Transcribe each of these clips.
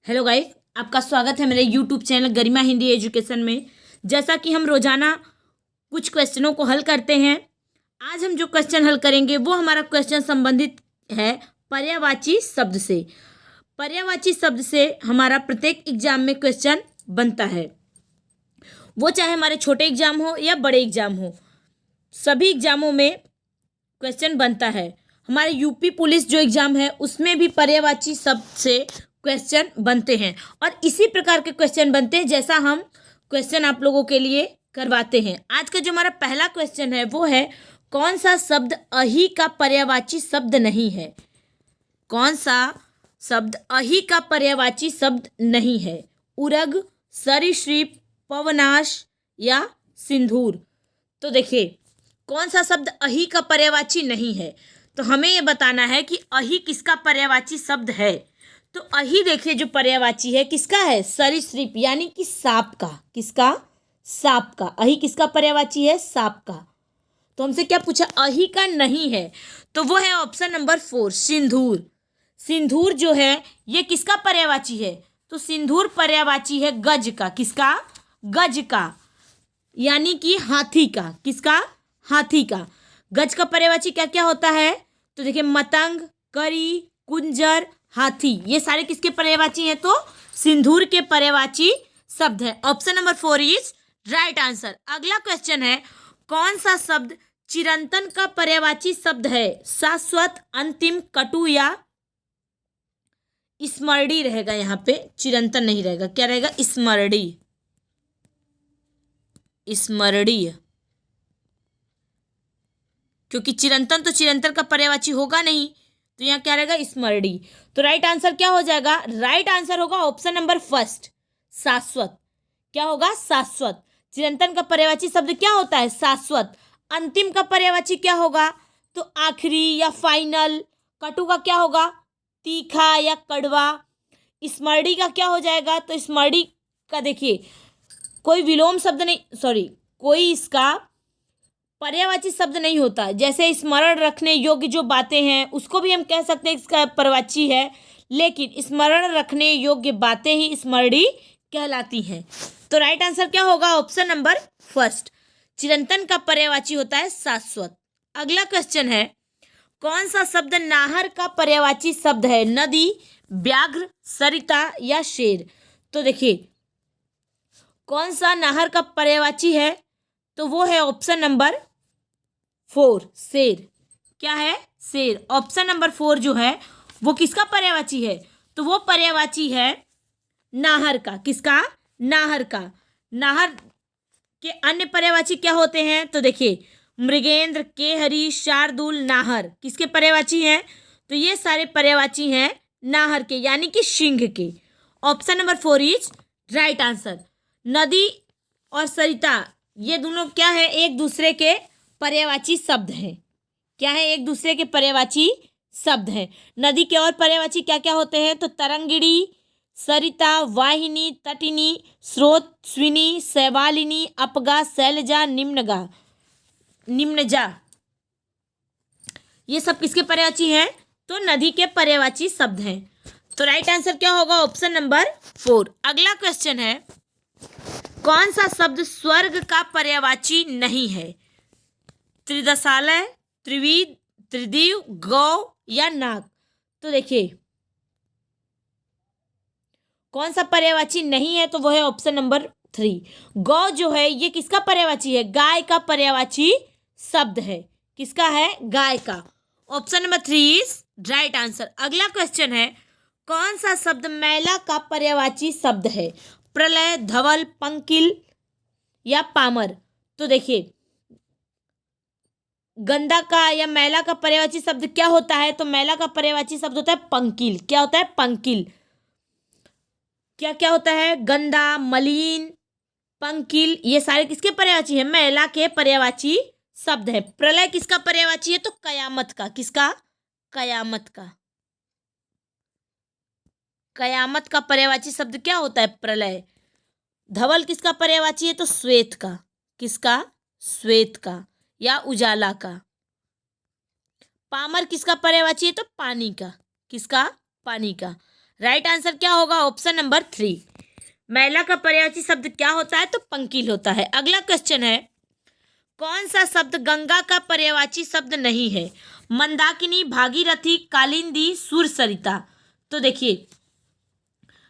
Hello guys, आपका स्वागत है मेरे यूट्यूब चैनल गरिमा हिंदी एजुकेशन में। जैसा कि हम रोजाना कुछ क्वेश्चनों को हल करते हैं, आज हम जो क्वेश्चन हल करेंगे वो हमारा क्वेश्चन संबंधित है पर्यायवाची शब्द से। पर्यायवाची शब्द से हमारा प्रत्येक एग्जाम में क्वेश्चन बनता है, वो चाहे हमारे छोटे एग्जाम हो या बड़े एग्जाम हो, सभी एग्जामों में क्वेश्चन बनता है। हमारे यूपी पुलिस जो एग्जाम है उसमें भी पर्यायवाची शब्द से क्वेश्चन बनते हैं और इसी प्रकार के क्वेश्चन बनते हैं जैसा हम क्वेश्चन आप लोगों के लिए करवाते हैं। आज का जो हमारा पहला क्वेश्चन है वो है, कौन सा शब्द अहि का पर्यायवाची शब्द नहीं है? कौन सा शब्द अहि का पर्यायवाची शब्द नहीं है? उरग, सरीसृप, पवनाश या सिंदूर। तो देखिए, कौन सा शब्द अहि का पर्यायवाची नहीं है, तो हमें यह बताना है कि अहि किसका पर्यायवाची शब्द है। तो अहि देखिए जो पर्यायवाची है किसका है? सरीसृप यानी कि सांप का। किसका? सांप का। अहि किसका पर्यायवाची है? सांप का। तो हमसे क्या पूछा? अहि का नहीं है, तो वो है ऑप्शन नंबर 4 सिंदूर। सिंदूर जो है ये किसका पर्यायवाची है? तो सिंदूर पर्यायवाची है गज का। किसका? गज का, यानी कि हाथी का। किसका? हाथी का। गज का पर्यायवाची क्या क्या होता है? तो देखिए, मतंग, करी, कुंजर, हाथी, ये सारे किसके पर्यायवाची हैं? तो सिंदूर के पर्यायवाची शब्द है। Option number 4 is right answer. अगला क्वेश्चन है, कौन सा शब्द चिरंतन का पर्यायवाची शब्द है? शाश्वत, अंतिम, कटु या स्मरणीय रहेगा। यहाँ पे चिरंतन नहीं रहेगा, क्या रहेगा? स्मरणीय। स्मरणीय, क्योंकि चिरंतन तो चिरंतन का पर्यायवाची होगा नहीं, तो यहाँ क्या रहेगा? स्मरणीय। तो राइट आंसर क्या हो जाएगा? राइट आंसर होगा ऑप्शन नंबर 1 शाश्वत। क्या होगा? शाश्वत। चिरंतन का पर्यायवाची शब्द क्या होता है? शाश्वत। अंतिम का पर्यायवाची क्या होगा? तो आखिरी या फाइनल। कटु का क्या होगा? तीखा या कड़वा। स्मरणीय का क्या हो जाएगा? तो स्मरणीय का देखिए कोई विलोम शब्द नहीं, सॉरी, कोई इसका पर्यायवाची शब्द नहीं होता। जैसे स्मरण रखने योग्य जो बातें हैं उसको भी हम कह सकते हैं इसका पर्यायवाची है, लेकिन स्मरण रखने योग्य बातें ही स्मरणीय कहलाती हैं। तो राइट आंसर क्या होगा? ऑप्शन नंबर 1 चिरंतन का पर्यायवाची होता है शाश्वत। अगला क्वेश्चन है, कौन सा शब्द नाहर का पर्यायवाची शब्द है? नदी, व्याघ्र, सरिता या शेर। तो देखिए, कौन सा नाहर का पर्यायवाची है? तो वो है ऑप्शन नंबर 4 शेर। क्या है? शेर। ऑप्शन नंबर 4 जो है वो किसका पर्यायवाची है? तो वो पर्यायवाची है नाहर का। किसका? नाहर का। नाहर के अन्य पर्यायवाची क्या होते हैं? तो देखिए, मृगेंद्र, केहरी, शार्दुल, नाहर किसके पर्यायवाची हैं? तो ये सारे पर्यायवाची हैं नाहर के, यानी कि सिंह के। Option number 4 is right answer. नदी और सरिता ये दोनों क्या है? एक दूसरे के पर्यायवाची शब्द हैं। क्या है? एक दूसरे के पर्यायवाची शब्द हैं। नदी के और पर्यायवाची क्या क्या होते हैं? तो तरंगिणी, सरिता, वाहिनी, तटिनी, स्रोत, स्विनी, शैवालिनी, अपगा, शैलजा, निम्नजा, ये सब किसके पर्यायवाची हैं? तो नदी के पर्यायवाची शब्द हैं। तो राइट आंसर क्या होगा? Option number 4। अगला क्वेश्चन है, कौन सा शब्द स्वर्ग का पर्यायवाची नहीं है? त्रिदशालय, त्रिविध, त्रिदिव, गौ या नाग। तो देखिए, कौन सा पर्यायवाची नहीं है? तो वो है ऑप्शन नंबर 3 गौ जो है ये किसका पर्यायवाची है? गाय का पर्यायवाची शब्द है। किसका है? गाय का। Option number 3 is right answer. अगला क्वेश्चन है, कौन सा शब्द मैला का पर्यायवाची शब्द है? प्रलय, धवल, पंकिल या पामर। तो देखिए, गंदा का या मैला का पर्यायवाची शब्द क्या होता है? तो मैला का पर्यायवाची शब्द होता है पंकिल। क्या होता है? पंकिल। क्या क्या होता है? गंदा, मलिन, पंकिल, ये सारे किसके पर्यायवाची है? मैला के पर्यायवाची शब्द है। प्रलय किसका पर्यायवाची है? तो कयामत का। किसका? कयामत का। कयामत का पर्यायवाची शब्द क्या होता है? प्रलय। धवल किसका पर्यायवाची है? तो श्वेत का। किसका? श्वेत का या उजाला का। पामर किसका पर्यायवाची है? तो पानी का। किसका? पानी का। राइट आंसर क्या होगा? Option number 3। महिला का पर्यायवाची शब्द क्या होता है? तो पंकिल होता है। अगला क्वेश्चन है, कौन सा शब्द गंगा का पर्यायवाची शब्द नहीं है? मंदाकिनी, भागीरथी, कालिंदी, सुरसरिता। तो देखिए,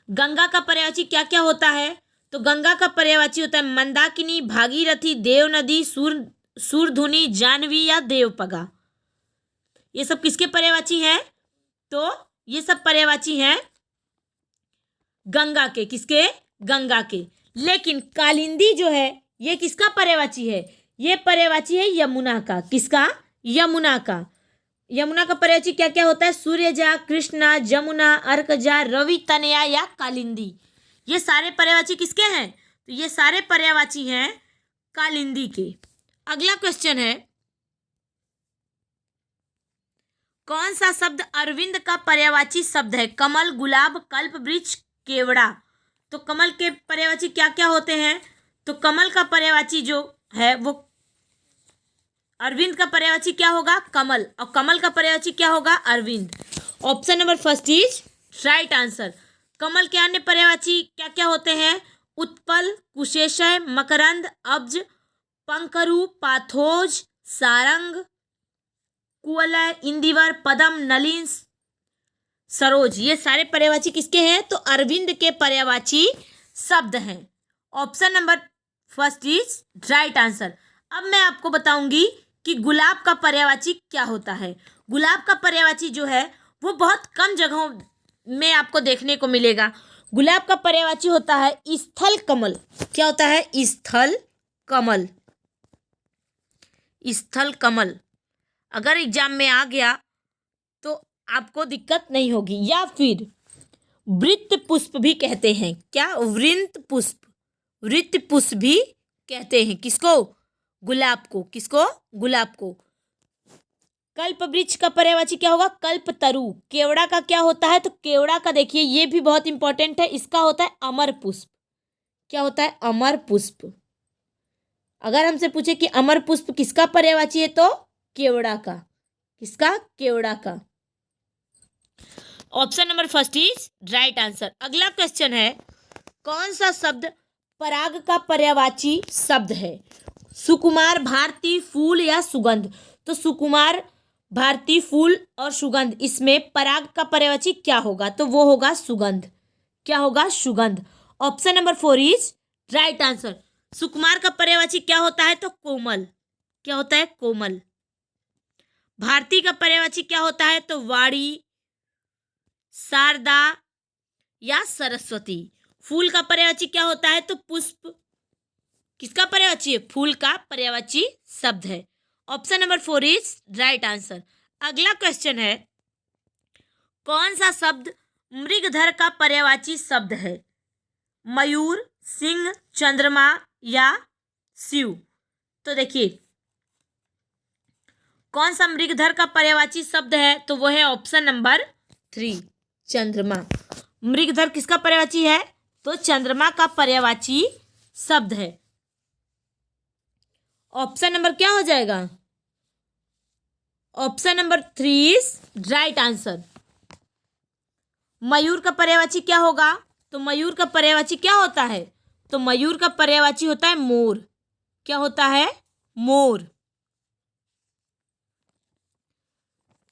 गंगा का पर्यायवाची क्या क्या होता है? तो गंगा का पर्यायवाची होता है मंदाकिनी, भागीरथी, देवनदी, सूरधुनी, जाह्नवी या देवपगा। ये सब किसके पर्यायवाची हैं? तो ये सब पर्यायवाची हैं गंगा के। किसके? गंगा के। लेकिन कालिंदी जो है ये किसका पर्यायवाची है? ये पर्यायवाची है यमुना का। किसका? यमुना का। यमुना का पर्यायवाची क्या क्या होता है? सूर्यजा, कृष्णा, जमुना, अर्कजा, रवि तनया या कालिंदी। ये सारे पर्यायवाची किसके हैं? तो ये सारे पर्यायवाची हैं कालिंदी के। अगला क्वेश्चन है, कौन सा शब्द अरविंद का पर्यायवाची शब्द है? कमल, गुलाब, कल्प वृक्ष, केवड़ा। तो कमल के पर्यायवाची क्या क्या होते हैं? तो कमल का पर्यायवाची जो है वो, अरविंद का पर्यायवाची क्या होगा? कमल। और कमल का पर्यायवाची क्या होगा? अरविंद। Option number first is right answer. कमल के अन्य पर्यायवाची क्या क्या होते हैं? उत्पल, कुशेषय, मकरंद, अब्ज, पंखरू, पाथोज, सारंग, कुवलय, इंदिवर, पदम, नलिन, सरोज। ये सारे पर्यायवाची किसके हैं? तो अरविंद के पर्यायवाची शब्द हैं। Option number first is right answer. अब मैं आपको बताऊंगी कि गुलाब का पर्यायवाची क्या होता है। गुलाब का पर्यायवाची जो है वो बहुत कम जगहों में आपको देखने को मिलेगा। गुलाब का पर्यायवाची होता है स्थल कमल। क्या होता है? स्थल कमल। स्थल कमल अगर एग्जाम में आ गया तो आपको दिक्कत नहीं होगी। या फिर वृत्त पुष्प भी कहते हैं। क्या? वृत्त पुष्प। वृत्त पुष्प भी कहते हैं किसको? गुलाब को। किसको? गुलाब को। कल्प वृक्ष का पर्यायवाची क्या होगा? कल्पतरु। केवड़ा का क्या होता है? तो केवड़ा का देखिए ये भी बहुत इंपॉर्टेंट है, इसका होता है अमर पुष्प। क्या होता है? अमर पुष्प। अगर हमसे पूछे कि अमर पुष्प किसका पर्यायवाची है तो केवड़ा का। किसका? केवड़ा का। Option number first is right answer. अगला क्वेश्चन है, कौन सा शब्द पराग का पर्यायवाची शब्द है? सुकुमार, भारती, फूल या सुगंध। तो सुकुमार, भारती, फूल और सुगंध, इसमें पराग का पर्यायवाची क्या होगा? तो वो होगा सुगंध। क्या होगा? सुगंध। Option number 4 is right answer. सुकुमार का पर्यायवाची क्या होता है? तो कोमल। क्या होता है? कोमल। भारती का पर्यायवाची क्या होता है? तो वाणी, शारदा या सरस्वती। फूल का पर्यायवाची क्या होता है? तो पुष्प। किसका पर्यायवाची है? फूल का पर्यायवाची शब्द है। Option number 4 is right answer. अगला क्वेश्चन है, कौन सा शब्द मृगधर का पर्यायवाची शब्द है? मयूर, सिंह, चंद्रमा या शिव। तो देखिए, कौन सा मृगधर का पर्यायवाची शब्द है? तो वो है ऑप्शन नंबर 3 चंद्रमा। मृगधर किसका पर्यायवाची है? तो चंद्रमा का पर्यायवाची शब्द है। ऑप्शन नंबर क्या हो जाएगा? Option number 3 is right answer. मयूर का पर्यायवाची क्या होगा? तो मयूर का पर्यायवाची क्या होता है? तो मयूर का पर्यायवाची होता है मोर। क्या होता है? मोर।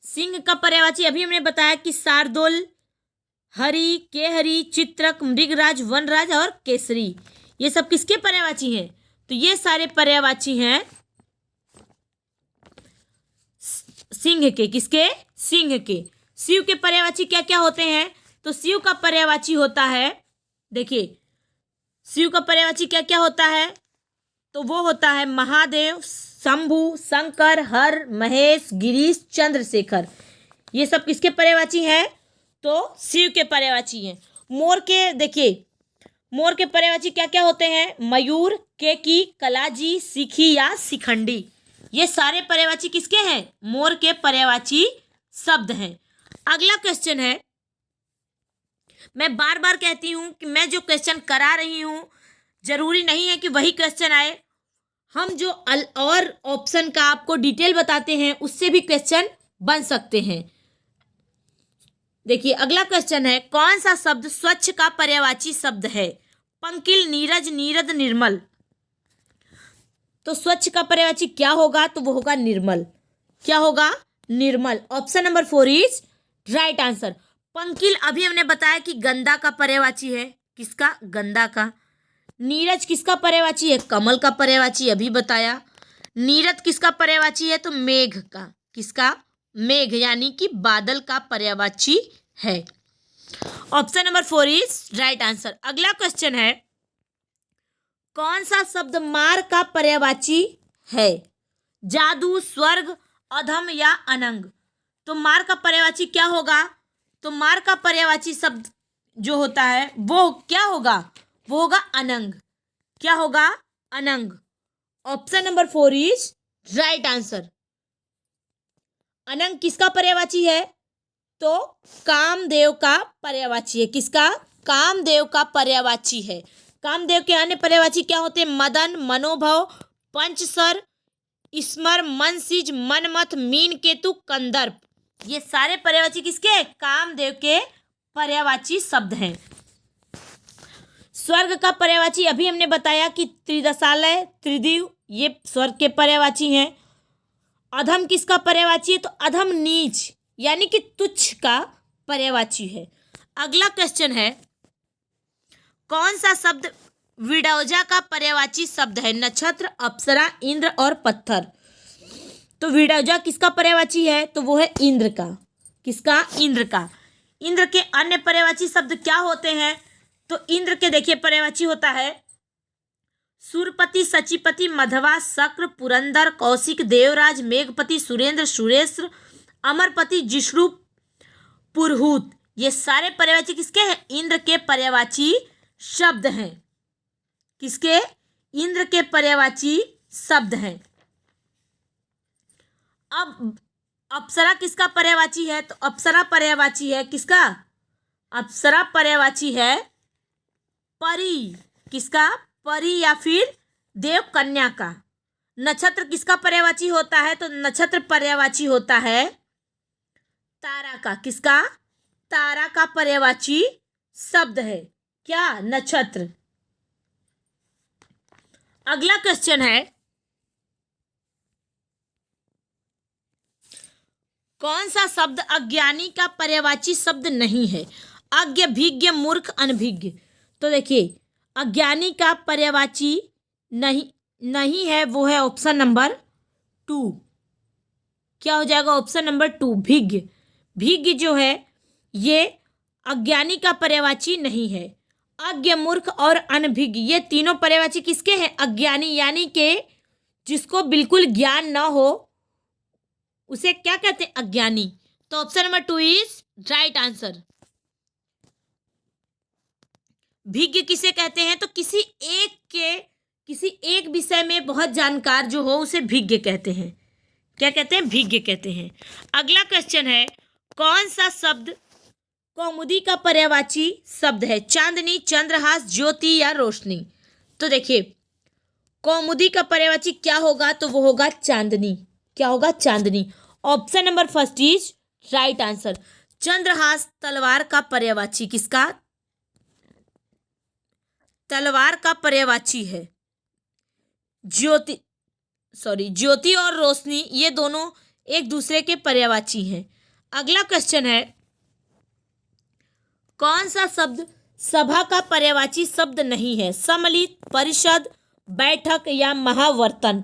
सिंह का पर्यायवाची अभी हमने बताया कि शार्दूल, हरि, केहरी, चित्रक, मृगराज, वनराज और केसरी। ये सब किसके पर्यायवाची हैं? तो ये सारे पर्यायवाची हैं सिंह के। किसके? सिंह के। शिव के पर्यायवाची क्या क्या होते हैं? तो शिव का पर्यायवाची होता है, देखिए शिव का पर्यायवाची क्या क्या होता है? तो वो होता है महादेव, शंभु, शंकर, हर, महेश, गिरीश, चंद्रशेखर। ये सब किसके पर्यायवाची हैं? तो शिव के पर्यायवाची हैं। मोर के देखिए, मोर के पर्यायवाची क्या क्या होते हैं? मयूर, केकी, कलाजी, सिखी या शिखंडी। ये सारे पर्यायवाची किसके हैं? मोर के पर्यायवाची शब्द हैं। अगला क्वेश्चन है, मैं बार बार कहती हूं कि मैं जो क्वेश्चन करा रही हूं जरूरी नहीं है कि वही क्वेश्चन आए। हम जो और ऑप्शन का आपको डिटेल बताते हैं उससे भी क्वेश्चन बन सकते हैं। देखिए अगला क्वेश्चन है, कौन सा शब्द स्वच्छ का पर्यायवाची शब्द है? पंकिल, नीरज, नीरद, निर्मल। तो स्वच्छ का पर्यायवाची क्या होगा? तो वो होगा निर्मल। क्या होगा? निर्मल। Option number 4 is right answer. पंकिल अभी हमने बताया कि गंदा का पर्यायवाची है। किसका? गंदा का। नीरज किसका पर्यायवाची है? कमल का पर्यायवाची, अभी बताया। नीरद किसका पर्यायवाची है? तो मेघ का। किसका? मेघ, यानी कि बादल का पर्यायवाची है। Option number 4 is right answer. अगला क्वेश्चन है, कौन सा शब्द मार का पर्यायवाची है? जादू, स्वर्ग, अधम या अनंग। तो मार का पर्यायवाची क्या होगा? तो मार का पर्यायवाची शब्द जो होता है वो क्या होगा? वो होगा अनंग। क्या होगा? अनंग। Option number 4 is right answer. अनंग किसका पर्यायवाची है? तो कामदेव का पर्यायवाची है। किसका? कामदेव का पर्यायवाची है। कामदेव के अन्य पर्यायवाची क्या होते हैं? मदन, मनोभव, पंचसर, स्मर, मनसिज, मनमथ, मीन केतु, कंदर्प। ये सारे पर्यायवाची किसके? कामदेव के पर्यायवाची शब्द हैं। स्वर्ग का पर्यायवाची अभी हमने बताया कि त्रिदशालय, त्रिदिव, ये स्वर्ग के पर्यायवाची हैं। अधम किसका पर्यायवाची है? तो अधम नीच, यानी कि तुच्छ का पर्यायवाची है। अगला क्वेश्चन है, कौन सा शब्द विडौजा का पर्यायवाची शब्द है? नक्षत्र, अप्सरा, इंद्र और पत्थर। तो विडौजा किसका पर्यायवाची है? तो वो है इंद्र का। किसका? इंद्र का। इंद्र के अन्य पर्यायवाची शब्द क्या होते हैं? तो इंद्र के देखिए पर्यायवाची होता है सूरपति, सचिपति, मधवा, शक्र, पुरंदर, कौशिक, देवराज, मेघपति, सुरेंद्र, सुरेश्वर, अमरपति, जिष्णु, पुरहूत। ये सारे पर्यायवाची किसके हैं? इंद्र के पर्यायवाची शब्द हैं। किसके? इंद्र के पर्यायवाची शब्द हैं। अब अप्सरा किसका पर्यायवाची है? तो अप्सरा पर्यायवाची है किसका? अप्सरा पर्यायवाची है परी। किसका? परी या फिर देव कन्या का। नक्षत्र किसका पर्यायवाची होता है? तो नक्षत्र पर्यायवाची होता है तारा का। किसका? तारा का पर्यायवाची शब्द है क्या? नक्षत्र। अगला क्वेश्चन है, कौन सा शब्द अज्ञानी का पर्यायवाची शब्द नहीं है? अज्ञ, भिज्ञ, मूर्ख, अनभिज्ञ। तो देखिए अज्ञानी का पर्यायवाची नहीं है, वो है ऑप्शन नंबर 2। क्या हो जाएगा? Option number 2 भिज्ञ। भिज्ञ जो है ये अज्ञानी का पर्यायवाची नहीं है। अज्ञ, मूर्ख और अनभिज्ञ ये तीनों पर्यायवाची किसके हैं? अज्ञानी, यानी कि जिसको बिल्कुल ज्ञान ना हो उसे क्या कहते हैं? अज्ञानी। तो option number 2 is right answer. भिज्ञ किसे कहते हैं? तो किसी एक विषय में बहुत जानकार जो हो उसे भिज्ञ कहते हैं। क्या कहते हैं? भिज्ञ कहते हैं। अगला क्वेश्चन है, कौन सा शब्द कौमुदी का पर्यायवाची शब्द है? चांदनी, चंद्रहास, ज्योति या रोशनी। तो देखिए कौमुदी का पर्यायवाची क्या होगा? तो वो होगा चांदनी। क्या होगा? चांदनी। Option number 1 is right answer. चंद्रहास तलवार का पर्यायवाची। किसका? तलवार का पर्यायवाची है। ज्योति और रोशनी ये दोनों एक दूसरे के पर्यायवाची हैं। अगला क्वेश्चन है, कौन सा शब्द सभा का पर्यायवाची शब्द नहीं है? सम्मिलित, परिषद, बैठक या महावर्तन।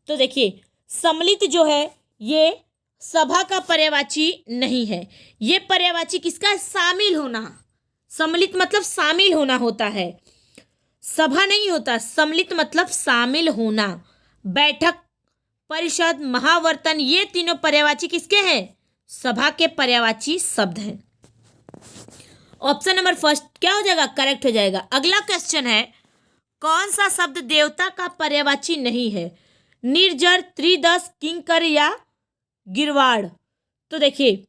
तो देखिए सम्मिलित जो है ये सभा का पर्यायवाची नहीं है। ये पर्यायवाची किसका है? शामिल होना। सम्मिलित मतलब शामिल होना होता है, सभा नहीं होता। सम्मिलित मतलब शामिल होना। बैठक, परिषद, महावर्तन ये तीनों पर्यायवाची किसके हैं? सभा के पर्यायवाची शब्द हैं। ऑप्शन नंबर 1 क्या हो जाएगा? करेक्ट हो जाएगा। अगला क्वेश्चन है, कौन सा शब्द देवता का पर्यायवाची नहीं है? निर्जर, त्रिदश, किंकर या गिरवाड़। तो देखिए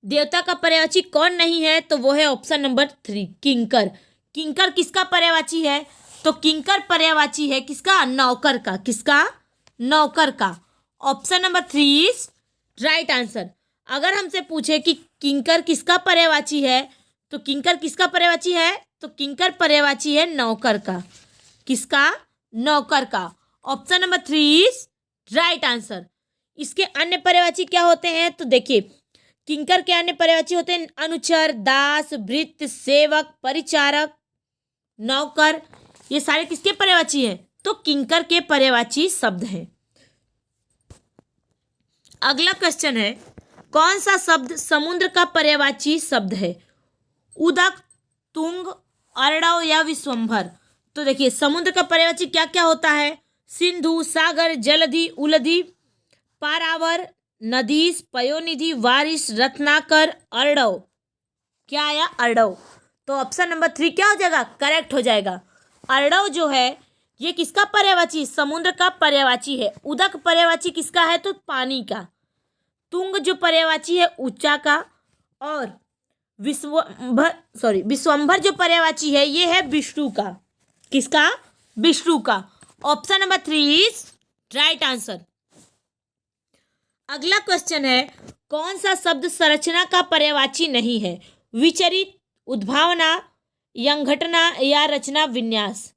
देवता का पर्यायवाची कौन नहीं है? तो वो है ऑप्शन नंबर 3 किंकर। किंकर किसका पर्यायवाची है? तो किंकर पर्यायवाची है किसका? नौकर का। किसका? नौकर का। Option number 3 is right answer. अगर हमसे पूछे कि किंकर किसका पर्यायवाची है, तो किंकर किसका पर्यायवाची है, तो किंकर पर्यायवाची है नौकर का। किसका? नौकर का। Option number 3 is right answer. इसके अन्य पर्यायवाची क्या होते हैं, तो देखिए किंकर के अन्य पर्यायवाची होते हैं अनुचर, दास, भृत्य, सेवक, परिचारक, नौकर। ये सारे किसके पर्यायवाची हैं, तो किंकर के पर्यायवाची शब्द हैं। अगला क्वेश्चन है, कौन सा शब्द समुद्र का पर्यायवाची शब्द है? उदक, तुंग, अर्णव या विश्वंभर। तो देखिए समुद्र का पर्यायवाची क्या क्या होता है? सिंधु, सागर, जलधि, उलधि, पारावर, नदीस, पयोनिधि, वारिस, रत्नाकर, अर्णव। क्या आया? अर्णव। तो ऑप्शन नंबर 3 क्या हो जाएगा? करेक्ट हो जाएगा। अर्णव जो है ये किसका पर्यायवाची? समुद्र का पर्यायवाची है। उदक पर्यायवाची किसका है? तो पानी का। तुंग जो पर्यायवाची है ऊंचा का। और विश्वंभर जो पर्यायवाची है ये है विष्णु का। किसका? विष्णु का। Option number 3 is right answer. अगला क्वेश्चन है, कौन सा शब्द संरचना का पर्यायवाची नहीं है? विचरित, उद्भावना, यंघटना या रचना विन्यास।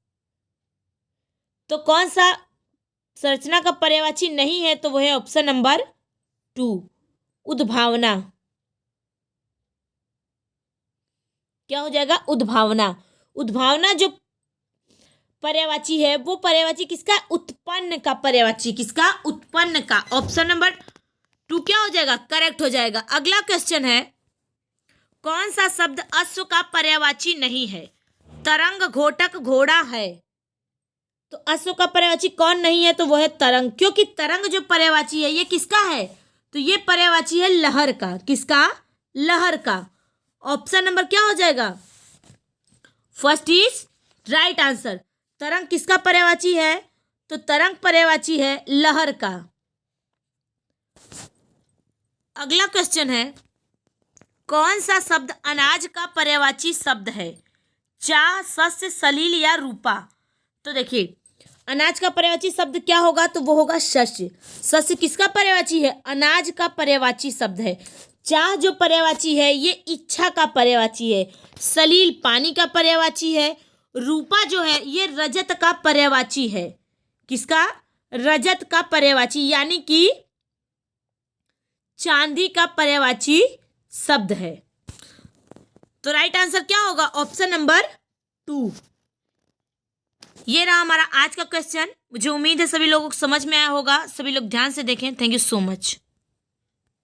तो कौन सा संरचना का पर्यायवाची नहीं है, तो वह है ऑप्शन नंबर 2 उद्भावना। क्या हो जाएगा? उद्भावना। उद्भावना जो पर्यायवाची है वो पर्यायवाची किसका? उत्पन्न का पर्यायवाची। किसका? उत्पन्न का। ऑप्शन नंबर 2 क्या हो जाएगा? करेक्ट हो जाएगा। अगला क्वेश्चन है, कौन सा शब्द अश्व का पर्यायवाची नहीं है? तरंग, घोटक, घोड़ा है। तो अश्व का पर्यायवाची कौन नहीं है, तो वो है तरंग। क्योंकि तरंग जो पर्यायवाची है ये किसका है? तो ये पर्यायवाची है लहर का। किसका? लहर का। ऑप्शन नंबर क्या हो जाएगा? First is right answer. तरंग किसका पर्यायवाची है? तो तरंग पर्यायवाची है लहर का। अगला क्वेश्चन है, कौन सा शब्द अनाज का पर्यायवाची शब्द है? चाह, सस्य, सलील या रूपा। तो देखिए अनाज का पर्यायवाची शब्द क्या होगा, तो वो होगा शस्य। शस्य किसका पर्यायवाची है? अनाज का पर्यायवाची शब्द है। चाह जो पर्यायवाची है ये इच्छा का पर्यायवाची है। सलील पानी का पर्यायवाची है। रूपा जो है ये रजत का पर्यायवाची है। किसका? रजत का पर्यायवाची, यानी कि चांदी का पर्यायवाची शब्द है। तो राइट आंसर क्या होगा? Option number 2। ये रहा हमारा आज का क्वेश्चन। मुझे उम्मीद है सभी लोगों को समझ में आया होगा। सभी लोग ध्यान से देखें। Thank you so much.